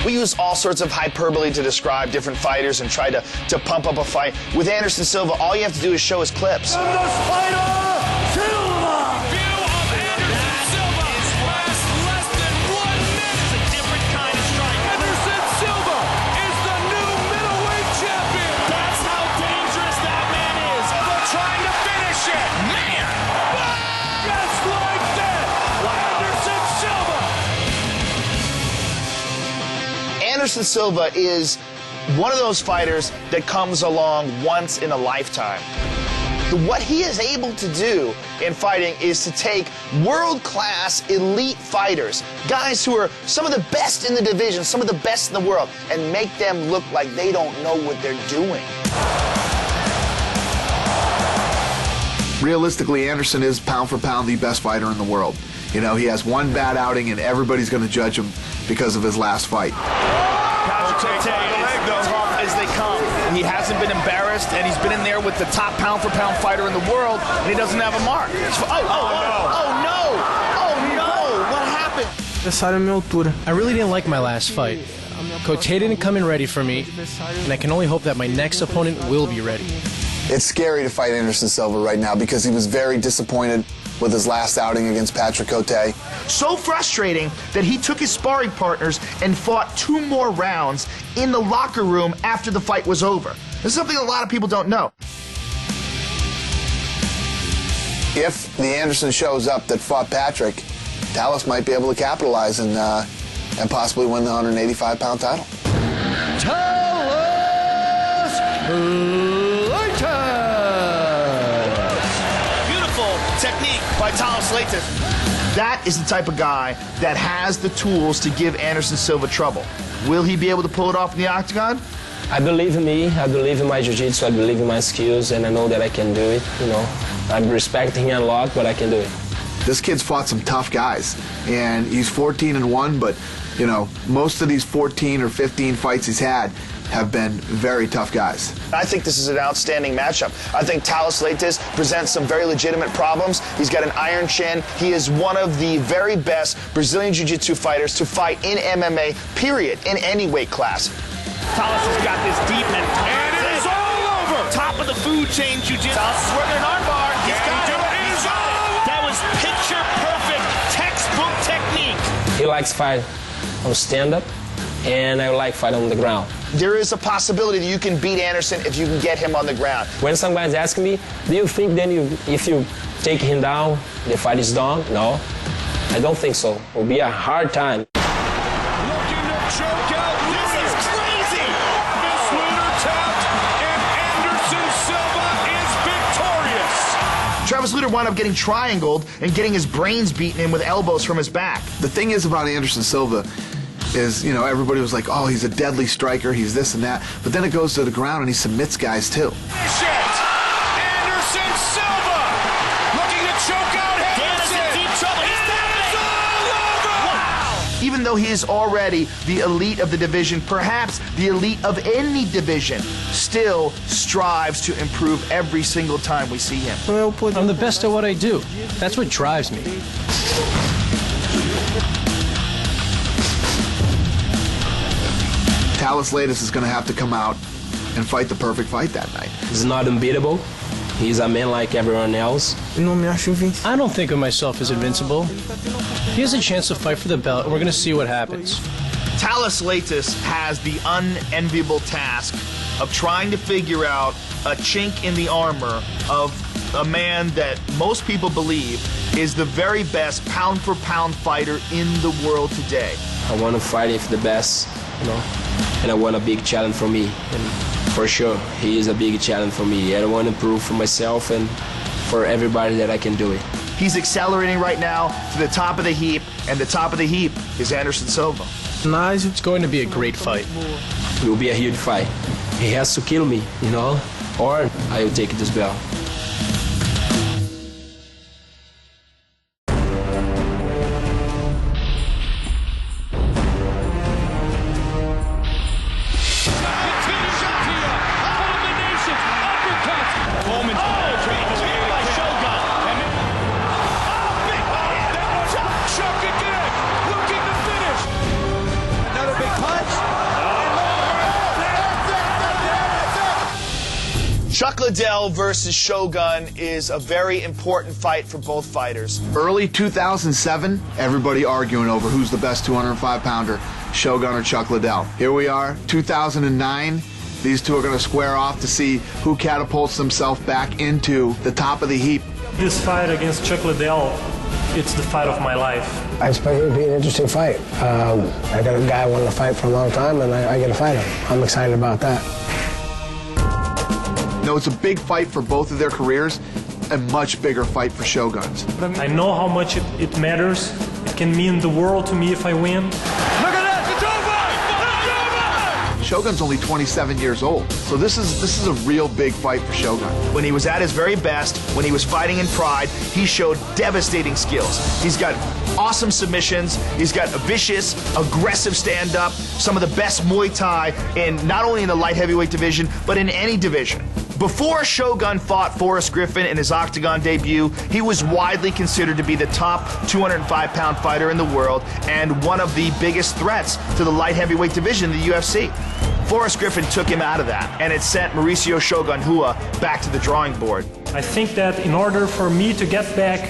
We use all sorts of hyperbole to describe different fighters and try to pump up a fight. With Anderson Silva, all you have to do is show his clips. The Spider Silva! View of Anderson Silva lasts less than 1 minute. It's a different kind of strike. Anderson Silva is the new middleweight champion. That's how dangerous that man is. Silva trying to finish it. Man! Just like that! Anderson Silva! Anderson Silva is one of those fighters that comes along once in a lifetime. What he is able to do in fighting is to take world-class elite fighters, guys who are some of the best in the division, some of the best in the world, and make them look like they don't know what they're doing. Realistically, Anderson is pound for pound the best fighter in the world. You know, he has one bad outing and everybody's going to judge him because of his last fight. As they come. He hasn't been embarrassed, and he's been in there with the top pound-for-pound fighter in the world, and he doesn't have a mark. Oh no! What happened? I really didn't like my last fight. Cote didn't come in ready for me, and I can only hope that my next opponent will be ready. It's scary to fight Anderson Silva right now because he was very disappointed with his last outing against Patrick Cote. So frustrating that he took his sparring partners and fought 2 more rounds in the locker room after the fight was over. This is something a lot of people don't know. If the Anderson shows up that fought Patrick, Thales might be able to capitalize and possibly win the 185-pound title. Thales Leites! Beautiful technique by Thales Leites. That is the type of guy that has the tools to give Anderson Silva trouble. Will he be able to pull it off in the Octagon? I believe in me, I believe in my jiu-jitsu, I believe in my skills, and I know that I can do it, you know. I'm respecting him a lot, but I can do it. This kid's fought some tough guys, and he's 14-1, but, you know, most of these 14 or 15 fights he's had have been very tough guys. I think this is an outstanding matchup. I think Thales Leites presents some very legitimate problems. He's got an iron chin. He is one of the very best Brazilian Jiu-Jitsu fighters to fight in MMA, period, in any weight class. Thales has got this deep and It is all over. top of the food chain jiu-jitsu. Thales is working an armbar. He's got it. He's got it. That was picture-perfect textbook technique. He likes fight on stand-up, and I like fight on the ground. There is a possibility that you can beat Anderson if you can get him on the ground. When some guys ask me, do you think then if you take him down, the fight is done? No, I don't think so. It will be a hard time. Looking to choke out. This is crazy. This leader tapped, and Anderson Silva is victorious. Travis Lutter wound up getting triangled and getting his brains beaten in with elbows from his back. The thing is about Anderson Silva is, you know, everybody was like, oh, he's a deadly striker, he's this and that, but then it goes to the ground and he submits guys too. Finish it. Anderson Silva looking to choke out Henderson. in deep trouble. He's It's all over. Wow. Even though he is already the elite of the division, perhaps the elite of any division, still strives to improve every single time we see him. I'm the best at what I do. That's what drives me. Thales Leites is going to have to come out and fight the perfect fight that night. He's not unbeatable. He's a man like everyone else. I don't think of myself as invincible. He has a chance to fight for the belt, and we're going to see what happens. Thales Leites has the unenviable task of trying to figure out a chink in the armor of a man that most people believe is the very best pound-for-pound fighter in the world today. I want to fight with the best, you know, and I want a big challenge for me. And for sure, he is a big challenge for me. I want to prove for myself and for everybody that I can do it. He's accelerating right now to the top of the heap, and the top of the heap is Anderson Silva. It's going to be a great fight. It will be a huge fight. He has to kill me, you know, or I will take this belt. Shogun again, looking to finish. Another big punch. Liddell versus Shogun is a very important fight for both fighters. Early 2007, everybody arguing over who's the best 205-pounder, Shogun or Chuck Liddell. Here we are, 2009. These two are going to square off to see who catapults himself back into the top of the heap. This fight against Chuck Liddell, it's the fight of my life. I expect it to be an interesting fight. I got a guy I wanted to fight for a long time, and I get to fight him. I'm excited about that. No, it's a big fight for both of their careers, a much bigger fight for Shogun's. I know how much it matters. It can mean the world to me if I win. Look at that! It's over! It's over! Shogun's only 27 years old, so this is a real big fight for Shogun. When he was at his very best, when he was fighting in Pride, he showed devastating skills. He's got awesome submissions, he's got a vicious, aggressive stand-up, some of the best Muay Thai in not only in the light heavyweight division, but in any division. Before Shogun fought Forrest Griffin in his Octagon debut, he was widely considered to be the top 205-pound fighter in the world and one of the biggest threats to the light heavyweight division in the UFC. Forrest Griffin took him out of that, and it sent Mauricio Shogun Rua back to the drawing board. I think that in order for me to get back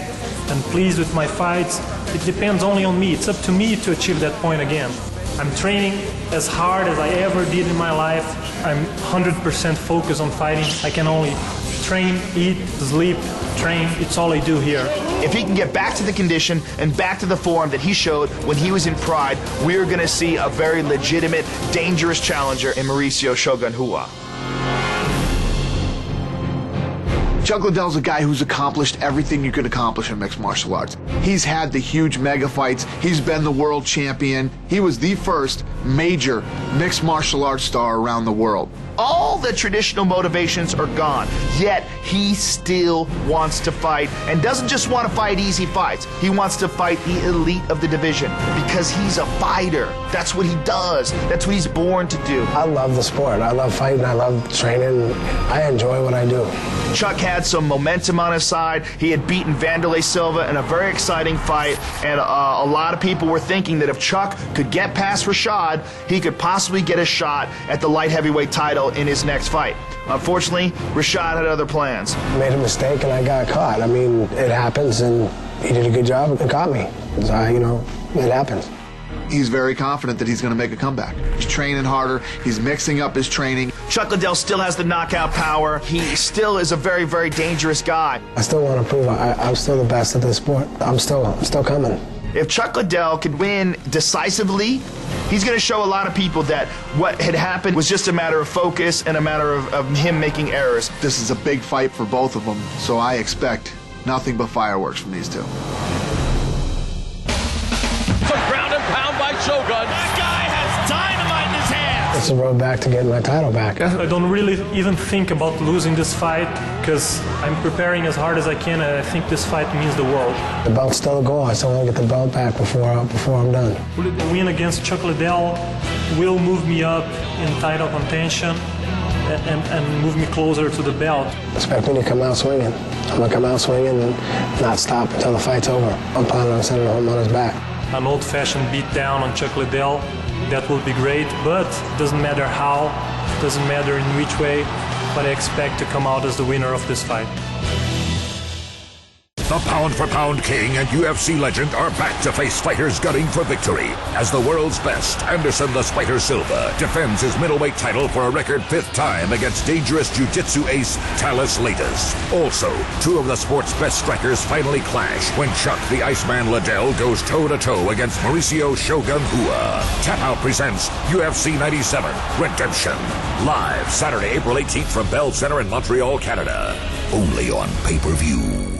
and pleased with my fights, it depends only on me. It's up to me to achieve that point again. I'm training as hard as I ever did in my life. I'm 100% focused on fighting. I can only train, eat, sleep, train. It's all I do here. If he can get back to the condition and back to the form that he showed when he was in Pride, we're going to see a very legitimate, dangerous challenger in Mauricio Shogun Rua. Chuck Liddell's a guy who's accomplished everything you could accomplish in mixed martial arts. He's had the huge mega fights. He's been the world champion. He was the first major mixed martial arts star around the world. All the traditional motivations are gone, yet he still wants to fight and doesn't just want to fight easy fights. He wants to fight the elite of the division because he's a fighter. That's what he does. That's what he's born to do. I love the sport. I love fighting. I love training. I enjoy what I do. Chuck had some momentum on his side. He had beaten Thales Silva in a very exciting fight, and a lot of people were thinking that if Chuck could get past Rashad, he could possibly get a shot at the light heavyweight title in his next fight. Unfortunately, Rashad had other plans. I made a mistake and I got caught. I mean, it happens, and he did a good job and caught me. So, you know, it happens. He's very confident that he's going to make a comeback. He's training harder. He's mixing up his training. Chuck Liddell still has the knockout power. He still is a very, very dangerous guy. I still want to prove I'm still the best at this sport. I'm still coming. If Chuck Liddell could win decisively, he's going to show a lot of people that what had happened was just a matter of focus and a matter of him making errors. This is a big fight for both of them, so I expect nothing but fireworks from these two. Some ground and pound by Shogun. That guy has dynamite in his hands. It's the road back to getting my title back. I don't really even think about losing this fight because I'm preparing as hard as I can, and I think this fight means the world. The belt's still a goal. I still want to get the belt back before I'm done. The win against Chuck Liddell will move me up in title contention and move me closer to the belt. Expect me to come out swinging. I'm going to come out swinging and not stop until the fight's over. I'm planning on sending him on his back. An old-fashioned beatdown on Chuck Liddell, that would be great, but it doesn't matter how, it doesn't matter in which way, but I expect to come out as the winner of this fight. The pound-for-pound king and UFC legend are back to face fighters gunning for victory as the world's best Anderson The Spider Silva defends his middleweight title for a record 5th time against dangerous jiu-jitsu ace Thales Leites. Also, two of the sport's best strikers finally clash when Chuck the Iceman Liddell goes toe-to-toe against Mauricio Shogun Rua. Tap Out presents UFC 97 Redemption. Live Saturday, April 18th from Bell Center in Montreal, Canada. Only on pay-per-view.